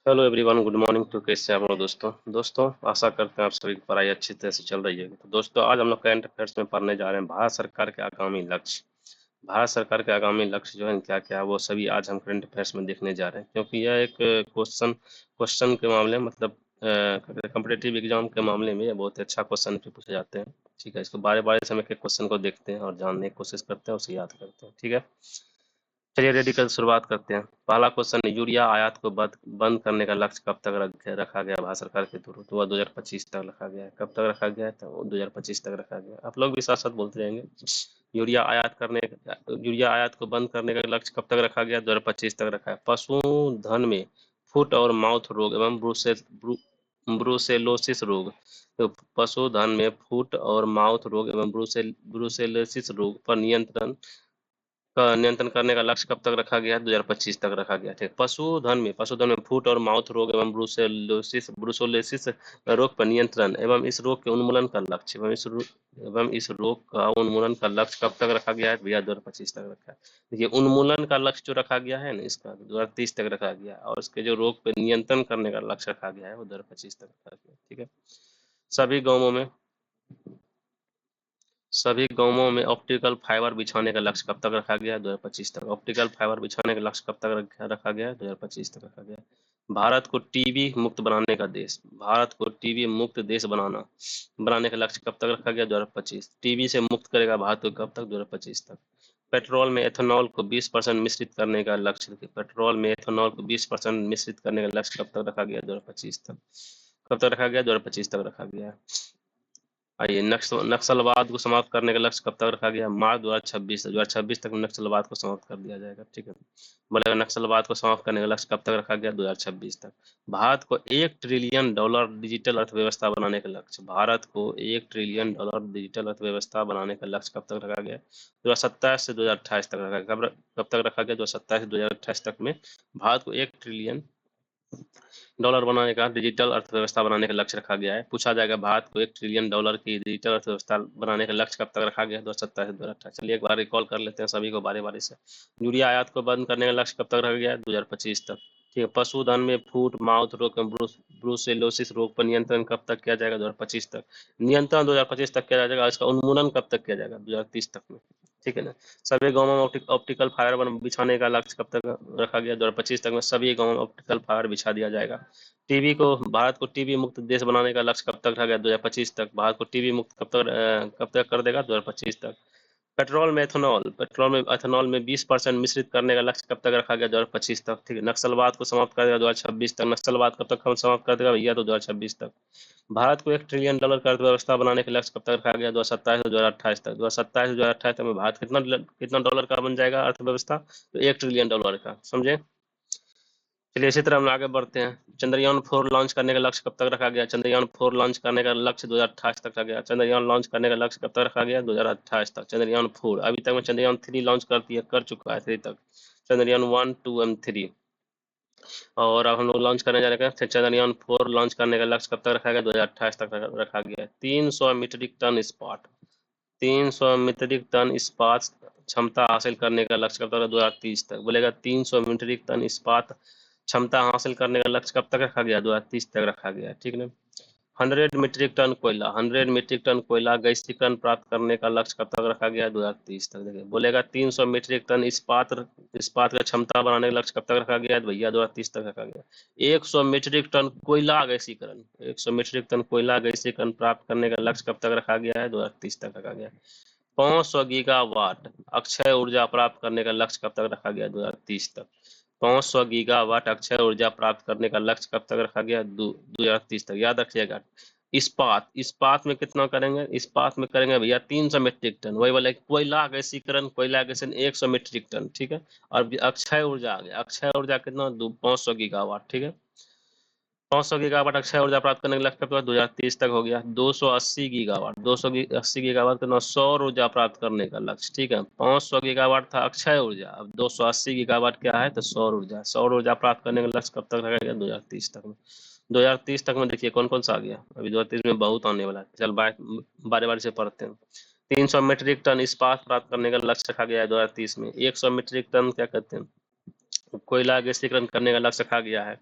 Hello everyone, good morning. तो कैसे आप लोग दोस्तों आशा करते हैं आप सभी की पढ़ाई अच्छी तरह से चल रही है। तो दोस्तों आज हम लोग करंट अफेयर्स में पढ़ने जा रहे हैं भारत सरकार के आगामी लक्ष्य। भारत सरकार के आगामी लक्ष्य जो है क्या क्या वो सभी आज हम करंट अफेयर्स में देखने जा रहे हैं, क्योंकि यह एक क्वेश्चन क्वेश्चन के मामले में मतलब कम्पिटेटिव एग्जाम के मामले में ये बहुत अच्छा क्वेश्चन पूछे जाते हैं। ठीक है, इसको बारे बारे से हम एक एक क्वेश्चन को देखते हैं और जानने की कोशिश करते हैं, उसे याद करते हैं। ठीक है, चलिए रेडी कर शुरुआत करते हैं। पहला क्वेश्चन, यूरिया आयात को बंद करने का लक्ष्य कब तक रखा गया भारत सरकार के द्वारा? तो वह 2025 तक रखा गया है। कब तक रखा गया है? तो वो 2025 तक रखा गया है। आप लोग भी साथ साथ बोलते रहेंगे। यूरिया आयात को बंद करने का लक्ष्य कब तक रखा गया? 2025 तक रखा है। पशुधन में फुट और माउथ रोग एवं ब्रूसेलोसिस रोग, तो पशुधन में फुट और माउथ रोग एवं ब्रूसेलोसिस रोग पर नियंत्रण करने का लक्ष्य कब तक रखा गया है? 2025 तक रखा गया है। ठीक, पशुधन में फुट और माउथ रोग एवं ब्रूसेलोसिस रोग पर नियंत्रण एवं इस रोग के उन्मूलन का लक्ष्य एवं इस रोग का उन्मूलन का लक्ष्य कब तक रखा गया है? भैया 2025 तक रखा है। देखिए, उन्मूलन का लक्ष्य जो रखा गया है ना, इसका 2030 तक रखा गया है, और इसके जो रोग पे नियंत्रण करने का लक्ष्य रखा गया है वो 2025 तक रखा गया है। ठीक है, सभी गांवों में सभी गांवों में ऑप्टिकल फाइबर बिछाने का लक्ष्य कब तक रखा गया है? 2025 तक। ऑप्टिकल फाइबर बिछाने का लक्ष्य कब तक रखा गया है? 2025 तक रखा गया है। भारत को टीबी मुक्त देश बनाने का लक्ष्य कब तक रखा गया? 2025। टीबी से मुक्त करेगा भारत को कब तक? 2025 तक। पेट्रोल में एथेनॉल को 20% मिश्रित करने का लक्ष्य पेट्रोल में एथेनॉल को 20% मिश्रित करने का लक्ष्य कब तक रखा गया? 2025 तक। कब तक रखा गया? 2025 तक रखा गया है। आइए, नक्सलवाद को समाप्त करने का लक्ष्य कब तक रखा गया? मार्च 2026 तक नक्सलवाद को समाप्त कर दिया जाएगा। ठीक है, बोलेगा नक्सलवाद को समाप्त करने का लक्ष्य कब तक रखा गया? 2026 तक। भारत को $1 ट्रिलियन डिजिटल अर्थव्यवस्था बनाने का लक्ष्य भारत को $1 ट्रिलियन डिजिटल अर्थव्यवस्था बनाने का लक्ष्य कब तक रखा गया? 2027 से 2028 तक रखा गया। कब तक रखा गया? 2027 से 2028 तक में भारत को $1 ट्रिलियन बनाने का डिजिटल अर्थव्यवस्था बनाने का लक्ष्य रखा गया है। पूछा जाएगा भारत को $1 ट्रिलियन की डिजिटल अर्थव्यवस्था बनाने का लक्ष्य कब तक रखा गया है? 2027 से 2028। चलिए एक बार रिकॉल कर लेते हैं सभी को बारी बारी से। यूरिया आयात को बंद करने का लक्ष्य कब तक रखा गया है? 2025 तक। ठीक है, पशुधन में फूट माउथ रोग ब्रूसेलोसिस रोग पर नियंत्रण कब तक किया जाएगा? 2025 तक। नियंत्रण 2025 तक किया जाएगा, इसका उन्मूलन कब तक किया जाएगा? 2030 तक में। ठीक है ना, सभी गाँवों में ऑप्टिकल फाइबर बिछाने का लक्ष्य कब तक रखा गया? 2025 तक में सभी गाँवों में ऑप्टिकल फाइबर बिछा दिया जाएगा। भारत को टीबी मुक्त देश बनाने का लक्ष्य कब तक रखा गया? 2025 तक। भारत को टीबी मुक्त कब तक कर देगा? 2025 तक। पेट्रोल में 20% मिश्रित करने का लक्ष्य कब तक रखा गया? 2025 तक। ठीक है, नक्सलवाद को समाप्त कर देगा 2026 तक। नक्सलवाद कब तक हम समाप्त कर देगा भैया? तो 2026 तक। भारत को $1 ट्रिलियन की अर्थव्यवस्था बनाने का लक्ष्य कब तक रखा गया? 2027 से 2028 तक। 2027 से 2028 तक में भारत कितना डॉलर का बन जाएगा अर्थव्यवस्था? तो $1 ट्रिलियन का, समझे। चलिए इसी तरह हम आगे बढ़ते हैं। चंद्रयान 4 लॉन्च करने का लक्ष्य कब तक रखा गया? चंद्रयान 4 लॉन्च करने का लक्ष्य 2028 तक रखा गया। चंद्रयान लॉन्च करने का लक्ष्य कब तक रखा गया? 2028 तक। चंद्रयान 4 अभी तक में चंद्रयान 3 लॉन्च कर चुका है, 3 तक। चंद्रयान 1, 2 एंड 3, और अब हम लोग लॉन्च करने जा रहे हैं। चंद्रयान 4 लॉन्च करने का लक्ष्य कब तक रखा गया? 2028 तक रखा गया है। 300 मीट्रिक टन इस्पात क्षमता हासिल करने का लक्ष्य कब तक? 2030 तक। बोलेगा 300 मीट्रिक टन इस्पात क्षमता हासिल करने का लक्ष्य कब तक रखा गया? 2030 तक रखा गया। ठीक है, 100 मीट्रिक टन कोयला गैसीकरण प्राप्त करने का लक्ष्य कब तक रखा गया? 2030 तक। देखिए, बोलेगा 300 मीट्रिक टन इस्पात का क्षमता बनाने का लक्ष्य कब तक रखा गया है भैया? 2030 तक रखा गया। 100 मीट्रिक टन कोयला गैसीकरण 100 मीट्रिक टन कोयला गैसीकरण प्राप्त करने का लक्ष्य कब तक रखा गया है? 2030 तक रखा गया। 500 गीगावाट अक्षय ऊर्जा प्राप्त करने का लक्ष्य कब तक रखा गया? 2030 तक। 500 गीगावाट अक्षय ऊर्जा प्राप्त करने का लक्ष्य कब तक रखा गया? 2030 तक। याद रखिएगा। इस्पात में कितना करेंगे? इस्पात में करेंगे भैया 300 मीट्रिक टन। वही बोले कोयला गैसीकरण 100 मीट्रिक टन। ठीक है, और अक्षय ऊर्जा आ गया। अक्षय ऊर्जा कितना? 500 गीगावाट। ठीक है, 500 गीगावाट अक्षय ऊर्जा प्राप्त करने के लक्ष्य कब? 2030 तक हो गया। 280 गीगावाट कितना? सौर ऊर्जा प्राप्त करने का लक्ष्य। ठीक है, 500 गीगावाट था अक्षय ऊर्जा, अब 280 गीगावाट क्या है? तो सौर ऊर्जा प्राप्त करने का लक्ष्य कब तक रखा गया? 2030 तक में। 2030 तक में देखिए कौन कौन सा आ गया। अभी 2030 में बहुत आने वाला है। चल बारी बारी से पढ़ते हैं। 300 मीट्रिक टन इस्पात प्राप्त करने का लक्ष्य रखा गया है 2030 में। 100 मीट्रिक टन क्या कहते हैं? कोयला गैसीकरण करने का लक्ष्य रखा गया है।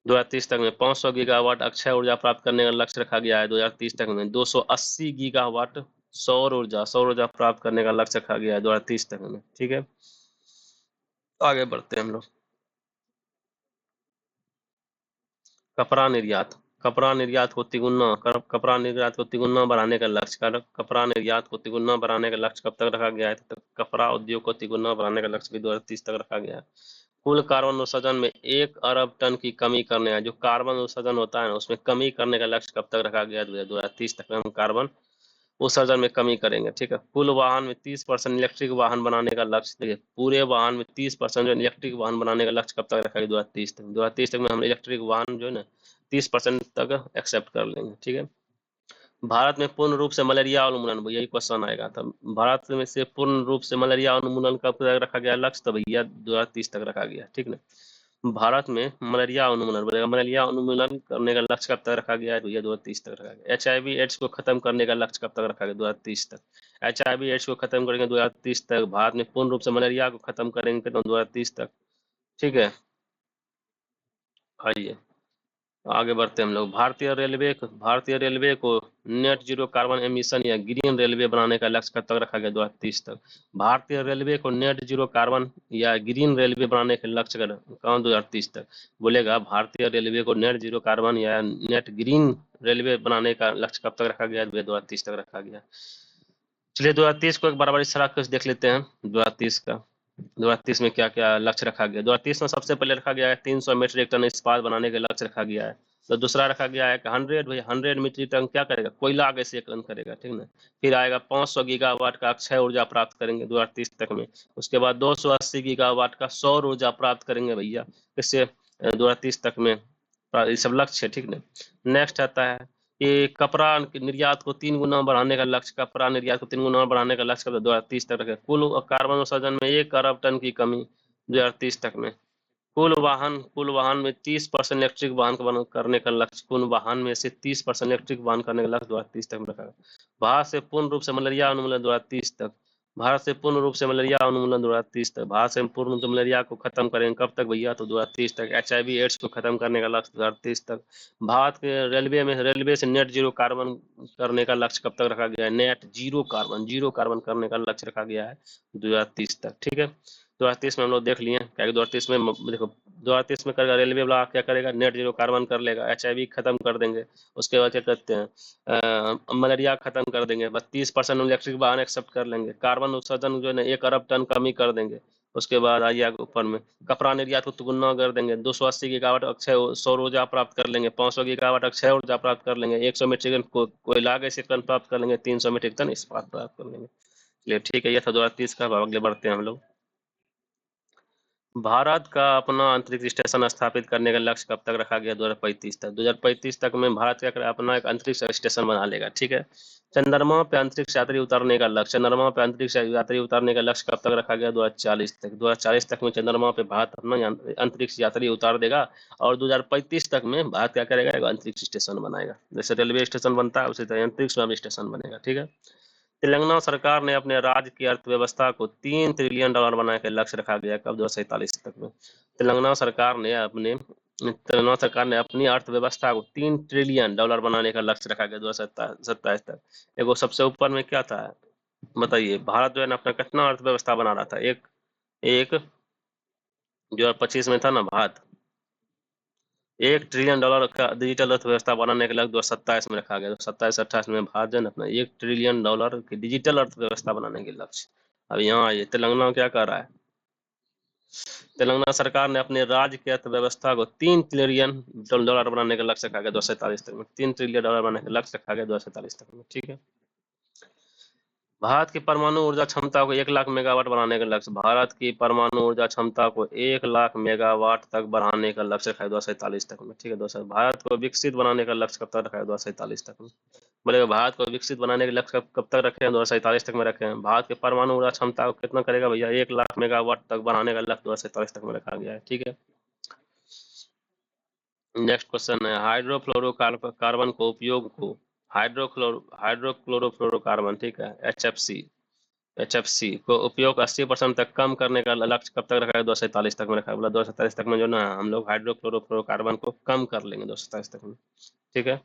2030 तक में 500 गीगावाट अक्षय ऊर्जा प्राप्त करने का लक्ष्य रखा गया है। 2030 तक में 280 गीगावाट सौर ऊर्जा प्राप्त करने का लक्ष्य रखा गया है 2030 तक में। ठीक है, आगे बढ़ते हैं हम लोग। कपड़ा निर्यात, कपड़ा निर्यात को तिगुना कपड़ा निर्यात को तिगुना बढ़ाने का लक्ष्य, कपड़ा निर्यात को तिगुना बढ़ाने का लक्ष्य कब तक रखा गया है? तो कपड़ा उद्योग को तिगुना बढ़ाने का लक्ष्य भी 2030 तक रखा गया है। कुल कार्बन उत्सर्जन में 1 अरब टन की कमी करने है, जो कार्बन उत्सर्जन होता है ना उसमें कमी करने का लक्ष्य कब तक रखा गया है? 2030 तक में हम कार्बन उत्सर्जन में कमी करेंगे। ठीक है, कुल वाहन में 30% इलेक्ट्रिक वाहन बनाने का लक्ष्य, देखिए पूरे वाहन में 30% जो इलेक्ट्रिक वाहन बनाने का लक्ष्य कब तक रखा गया? 2030 तक। 2030 तक में हम इलेक्ट्रिक वाहन जो है ना 30% तक एक्सेप्ट कर लेंगे। ठीक है, भारत में पूर्ण रूप से मलेरिया उन्मूलन, भैया ये क्वेश्चन आएगा था। भारत में से पूर्ण रूप से मलेरिया उन्मूलन कब तक रखा गया लक्ष्य? तो भैया 2030 तक रखा गया। ठीक ना, भारत में मलेरिया उन्मूलन बोलेगा, मलेरिया उन्मूलन करने का लक्ष्य कब तक रखा गया है? भैया 2030 तक रखा गया। HIV एड्स को खत्म करने का लक्ष्य कब तक रखा गया? 2030 तक। HIV एड्स को खत्म करेंगे 2030 तक। भारत में पूर्ण रूप से मलेरिया को खत्म करेंगे तो 2030 तक। ठीक है, आइए आगे बढ़ते हैं हम लोग। भारतीय रेलवे को नेट जीरो कार्बन एमिशन या ग्रीन रेलवे बनाने का लक्ष्य कब तक रखा गया? 2030 तक। भारतीय रेलवे को नेट जीरो कार्बन या ग्रीन रेलवे बनाने के लक्ष्य का कौन? 2030 तक। बोलेगा भारतीय रेलवे को नेट जीरो कार्बन या नेट ग्रीन रेलवे बनाने का लक्ष्य कब तक रखा गया? 2030 तक रखा गया। चलिए 2030 को एक बार सरा कुछ देख लेते हैं। 2030 का 2030 में क्या क्या लक्ष्य रखा गया? 2030 में सबसे पहले रखा गया है 300 मीट्रिक टन इस्पात बनाने का लक्ष्य रखा गया है। तो दूसरा रखा गया है 100 मीट्रिक टन क्या करेगा? कोयला आगे से कन करेगा। ठीक ना, फिर आएगा 500 गीगावाट का अक्षय ऊर्जा प्राप्त करेंगे 2030 तक में। उसके बाद 280 गीगावाट का सौर ऊर्जा प्राप्त करेंगे भैया, इससे 2030 तक में। ये सब लक्ष्य है। ठीक ना, नेक्स्ट आता है कि कपड़ा निर्यात को 3 गुना बढ़ाने का लक्ष्य, कपड़ा निर्यात को 3 गुना बढ़ाने का लक्ष्य 2030 तक रखे। कुल कार्बन उत्सर्जन में 1 अरब टन की कमी 2030 तक में। कुल वाहन में 30% इलेक्ट्रिक वाहन करने का लक्ष्य, कुल वाहन में से 30% इलेक्ट्रिक वाहन करने का लक्ष्य 2030 तक में रखा। भारत से पूर्ण रूप से मलेरिया उन्मूलन 2030 तक। भारत से पूर्ण रूप से मलेरिया उन्मूलन 2030 तक। भारत से पूर्ण रूप से मलेरिया को खत्म करेंगे कब तक भैया? तो 2030 तक। HIV एड्स को खत्म करने का लक्ष्य 2030 तक। भारत के रेलवे से नेट जीरो कार्बन करने का लक्ष्य कब तक रखा गया है? नेट जीरो कार्बन करने का लक्ष्य रखा गया है 2030 तक। ठीक है, 2030 में हम लोग देख लिए क्या? 2030 में देखो 2030 में करेगा रेलवे वाला क्या करेगा? नेट जीरो कार्बन कर लेगा, HIV खत्म कर देंगे। उसके बाद क्या कहते हैं मलेरिया खत्म कर देंगे। बस 30% इलेक्ट्रिक वाहन एक्सेप्ट कर लेंगे। कार्बन उत्सर्जन जो है ना 1 अरब टन कमी कर देंगे। उसके बाद आइए ऊपर में कपड़ा निर्यात को दुगुना कर देंगे। 280 गीगावाट अक्षय सौर ऊर्जा प्राप्त कर लेंगे। 500 गीगावाट अक्षय ऊर्जा प्राप्त कर लेंगे। 100 मीट्रिक टन कोयला गैस टन प्राप्त कर लेंगे। 300 मीट्रिक टन इस्पात प्राप्त कर लेंगे। चलिए ठीक है, ये था 2030 का। आगे बढ़ते हैं हम लोग। भारत का अपना अंतरिक्ष स्टेशन स्थापित करने का लक्ष्य कब तक रखा गया? 2035 तक। 2035 तक में भारत क्या करे? अपना एक अंतरिक्ष स्टेशन बना लेगा। ठीक है, चंद्रमा पे अंतरिक्ष यात्री उतारने का लक्ष्य, चंद्रमा पे अंतरिक्ष यात्री उतारने का लक्ष्य कब तक रखा गया? 2040 तक। 2040 तक में चंद्रमा पे भारत अपना अंतरिक्ष यात्री उतार देगा। और 2035 तक में भारत क्या करेगा? एक अंतरिक्ष स्टेशन बनाएगा। जैसे रेलवे स्टेशन बनता है उसी तरह अंतरिक्ष में भी स्टेशन बनेगा। ठीक है, तेलंगाना सरकार ने अपने राज्य की अर्थव्यवस्था को $3 ट्रिलियन बनाने का लक्ष्य रखा गया कब? 2047 तक में। तेलंगाना सरकार ने अपनी अर्थव्यवस्था को $3 ट्रिलियन बनाने का लक्ष्य रखा गया 2027 तक। एगो सबसे ऊपर में क्या था बताइए? भारत जो है ना अपना कितना अर्थव्यवस्था बना रहा था? एक एक 2025 में था ना भारत $1 ट्रिलियन का डिजिटल अर्थव्यवस्था बनाने के लक्ष्य 2027 में रखा गया। 27-28 में भारत जो है अपना $1 ट्रिलियन की डिजिटल अर्थव्यवस्था बनाने के लक्ष्य। अब यहाँ आइए तेलंगाना क्या कर रहा है? तेलंगाना सरकार ने अपने राज्य की अर्थव्यवस्था को $3 ट्रिलियन बनाने का लक्ष्य रखा गया 2047 तक में। $3 ट्रिलियन बनाने का लक्ष्य रखा गया 2047 तक में। ठीक है, भारत की परमाणु ऊर्जा क्षमता को 1 लाख मेगावाट बनाने का लक्ष्य, भारत की परमाणु ऊर्जा क्षमता को 1 लाख मेगावाट तक बढ़ाने का लक्ष्य रखा है 2047 तक में। ठीक है दोस्तों, भारत को विकसित बनाने का लक्ष्य कब तक रखा है? 2047 तक में। बोलेगा भारत को विकसित बनाने के लक्ष्य कब तक रखे हैं? 2047 तक में रखे हैं। भारत के परमाणु ऊर्जा क्षमता को कितना करेगा भैया? 1 लाख मेगावाट तक बढ़ाने का लक्ष्य 2047 तक में रखा गया है। ठीक है, नेक्स्ट क्वेश्चन है हाइड्रोफ्लोरोकार्बन को उपयोग को हाइड्रोक्लोरोफ्लोरोकार्बन, ठीक है HFC HFC को उपयोग 80% तक कम करने का लक्ष्य कब तक रखा है? 2047 तक में रखा है। बोला 2047 तक में जो ना हम लोग हाइड्रोक्लोरोफ्लोरोकार्बन को कम कर लेंगे 2047 तक में। ठीक है।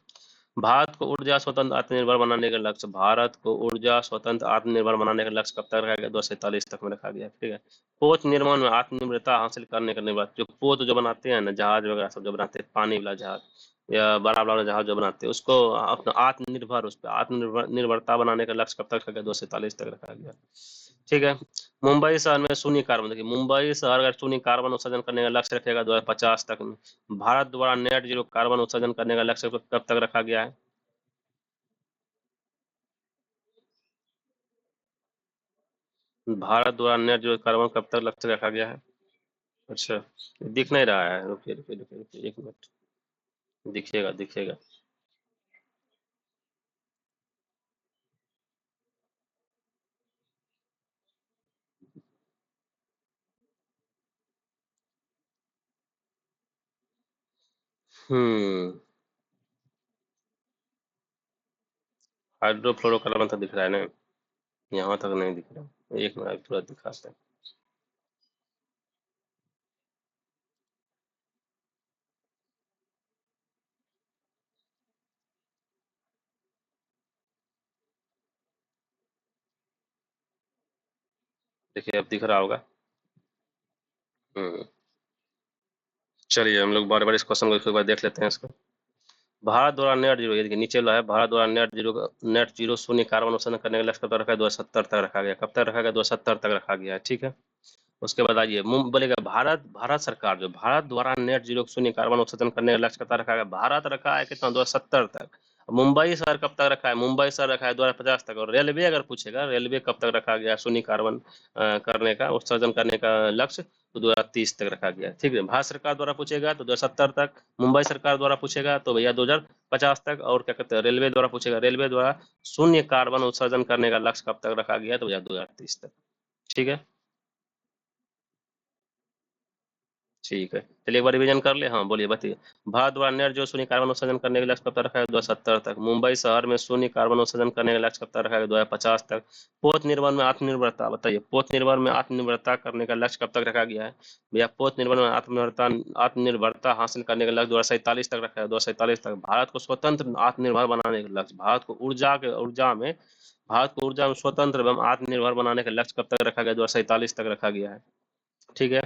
भारत को ऊर्जा स्वतंत्र आत्मनिर्भर बनाने का लक्ष्य, भारत को ऊर्जा स्वतंत्र आत्मनिर्भर बनाने का लक्ष्य कब तक रखा गया? 2047 तक में रखा गया। ठीक है। पोत निर्माण में आत्मनिर्भरता हासिल करने का निर्भर, जो पोत जो बनाते हैं ना, जहाज वगैरह सब जो बनाते हैं, पानी वाला जहाज या बड़ा बड़ा जहाज जो बनाते हैं, उसको अपना आत्मनिर्भर, उस पर आत्मनिर्भर निर्भरता बनाने का लक्ष्य कब तक रखा गया? 247 तक रखा गया। ठीक है। मुंबई शहर में शून्य कार्बन, देखिए मुंबई शहर अगर शून्य कार्बन उत्सर्जन करने का लक्ष्य रखेगा 2050 तक में। भारत द्वारा नेट जीरो कार्बन उत्सर्जन करने का लक्ष्य कब तक रखा गया है? भारत द्वारा नेट जीरो कार्बन कब तक लक्ष्य रखा गया है? अच्छा, दिख नहीं रहा है, रुकिए रुकिए रुकिए रुकिए 1 मिनट, दिखेगा दिखेगा। हम्म, हाइड्रोफ्लोरोकार्बन तो दिख रहा है ना, यहाँ तक नहीं दिख रहा। 1 मिनट तुरंत दिखाते हैं। देखिए अब दिख रहा होगा। हम्म, चलिए हम लोग बार बार इस क्वेश्चन को एक बार देख लेते हैं इसको। भारत द्वारा नेट जीरो, ये देखिए नीचे ला है, भारत द्वारा नेट जीरो शून्य कार्बन उत्सर्जन करने का लक्ष्य कब तक रखा है? 2070 तक रखा गया। कब तक रखा गया? 2070 तक रखा गया है। ठीक है। उसके बाद आइए बोलेगा भारत भारत सरकार, जो भारत द्वारा नेट जीरो शून्य कार्बन उत्सर्जन करने का लक्ष्य कब तक रखा गया? भारत रखा है कितना? 2070 तक। मुंबई शहर कब तक रखा है? मुंबई शहर रखा है 2050 तक। और रेलवे अगर पूछेगा, रेलवे कब तक रखा गया शून्य कार्बन करने का, उत्सर्जन करने का लक्ष्य? तो 2030 तक रखा गया। ठीक है। भारत सरकार द्वारा पूछेगा तो 2070 तक, मुंबई सरकार द्वारा पूछेगा तो भैया 2050 तक, और क्या कहते हैं रेलवे द्वारा पूछेगा, रेलवे द्वारा शून्य कार्बन उत्सर्जन करने का लक्ष्य कब तक रखा गया? तो भैया 2030 तक। ठीक है। ठीक है, चलिए एक बार रिवीजन कर ले। हाँ बोलिए, बताइए। भारत द्वारा नेट जो शून्य कार्बन उत्सर्जन करने का लक्ष्य कब तक रखा है? 2070 तक। मुंबई शहर में शून्य कार्बन उत्सर्जन करने का लक्ष्य कब तक रखा है? 2050 तक। पोत निर्माण में आत्मनिर्भरता, बताइए पोत निर्माण में आत्मनिर्भरता करने का लक्ष्य कब तक रखा गया है? भैया पोत निर्माण में आत्मनिर्भरता आत्मनिर्भरता हासिल करने का लक्ष्य 2047 तक रखा है। 2047 तक। भारत को स्वतंत्र आत्मनिर्भर बनाने का लक्ष्य, भारत को ऊर्जा में स्वतंत्र एवं आत्मनिर्भर बनाने का लक्ष्य कब तक रखा गया? 2047 तक रखा गया है। ठीक है।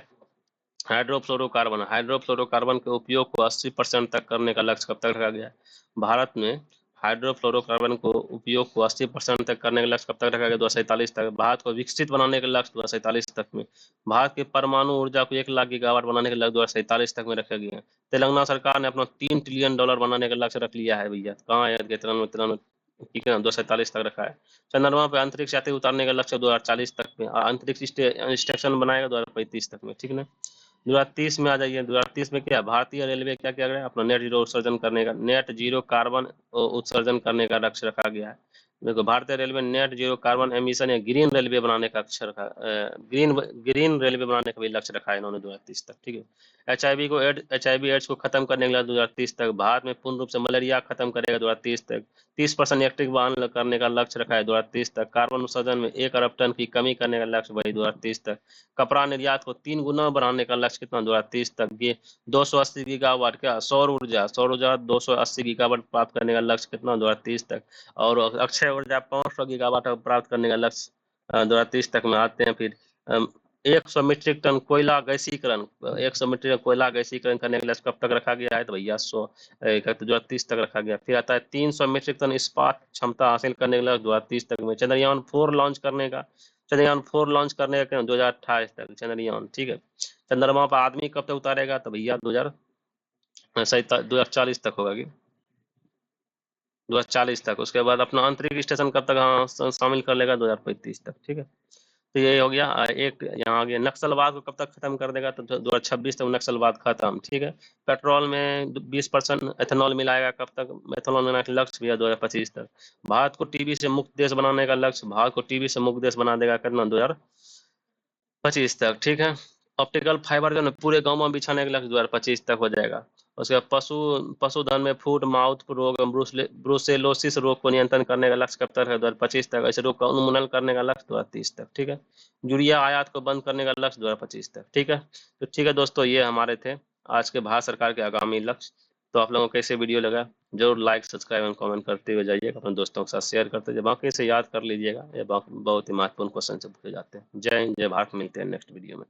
हाइड्रोफ्लोरोकार्बन के उपयोग को 80% तक करने का लक्ष्य कब तक रखा गया है? भारत में हाइड्रोफ्लोरोकार्बन को उपयोग को 80% तक करने का लक्ष्य कब तक रखा गया? 2047 तक। भारत को विकसित बनाने का लक्ष्य 2047 तक में। भारत की परमाणु ऊर्जा को 1 लाख गीगावाट बनाने का लक्ष्य 2047 तक में रखा गया है। तेलंगाना सरकार ने अपना $3 ट्रिलियन बनाने का लक्ष्य रख लिया है भैया। कहाँ है? तिरंगा, ठीक है ना, 247 तक रखा है। चंद्रमा पे अंतरिक्ष यात्री उतारने का लक्ष्य 2040 तक में, और अंतरिक्ष स्टेशन बनाएगा 2035 तक में। ठीक है ना। 2030 में आ जाइए। 2030 में क्या भारतीय रेलवे क्या क्या करेगा? अपना नेट जीरो उत्सर्जन करने का, नेट जीरो कार्बन उत्सर्जन करने का लक्ष्य रखा गया है। देखो भारतीय railway net zero carbon emission या ग्रीन रेलवे बनाने का अक्षर रखा, ग्रीन रेलवे बनाने का भी लक्ष्य रखा है इन्होंने 2030 तक। ठीक है। एच आई वी एड्स को खत्म करने के लिए 2030 तक। भारत में पूर्ण रूप से मलेरिया खत्म करेगा 2030 तक। 30% इलेक्ट्रिक वाहन करने का लक्ष्य रखा है 2030 तक। कार्बन उत्सर्जन में 1 अरब टन की कमी करने का लक्ष्य वही 2030 तक। कपड़ा निर्यात को 3 गुना बढ़ाने का लक्ष्य कितना? 2030 तक। ये 280 गीगावाट, क्या सौर ऊर्जा 280 गीगावाट प्राप्त करने का लक्ष्य कितना? 2030 तक। और अक्षय ऊर्जा 500 गीगावाट प्राप्त करने का लक्ष्य 2030 तक में। आते हैं फिर 100 मीट्रिक टन कोयला गैसीकरण, 100 मीट्रिक टन कोयला गैसीकरण करने का लक्ष्य कब तक रखा गया है? तो भैया 2030 तक रखा गया। फिर आता है 300 मीट्रिक टन इस्पात क्षमता हासिल करने का लक्ष्य 2030 तक में। चंद्रयान 4 लॉन्च करने का 2028 तक चंद्रयान। ठीक है। चंद्रमा पर आदमी कब तक उतारेगा? तो भैया 2040 तक होगा कि 2040 तक। उसके बाद अपना अंतरिक्ष स्टेशन कब तक, हाँ, शामिल कर लेगा? 2035 तक। ठीक है। तो ये हो गया। एक यहाँ आ गया नक्सलवाद को कब तक खत्म कर देगा? तो 2026 तक नक्सलवाद खत्म। ठीक है। पेट्रोल में 20% एथेनॉल मिलाएगा कब तक? एथेनॉल मिलाने का लक्ष्य भी है 2025 तक। भारत को टीबी से मुक्त देश बनाने का लक्ष्य, भारत को टीबी से मुक्त देश बना देगा कितना? 2025 तक। ठीक है। ऑप्टिकल फाइबर जो है पूरे गाँव में बिछाने का लक्ष्य 2025 तक हो जाएगा। उसके बाद पशुधन में फुट माउथ रोग, ब्रुसेलोसिस रोग को नियंत्रण करने का लक्ष्य कब तक है? 2025 तक। ऐसे रोग का उन्मूलन करने का लक्ष्य 2030 तक। ठीक है। यूरिया आयात को बंद करने का लक्ष्य 2025 तक। ठीक है। तो ठीक है दोस्तों, ये हमारे थे आज के भारत सरकार के आगामी लक्ष्य। तो आप लोगों को कैसे वीडियो लगा जरूर लाइक, सब्सक्राइब एंड कमेंट करते हुए जाइएगा, अपने दोस्तों के साथ शेयर करते जाइए, बाकी से याद कर लीजिएगा, ये बहुत ही महत्वपूर्ण क्वेश्चन से पूछे जाते हैं। जय हिंद, जय भारत। मिलते हैं नेक्स्ट वीडियो में।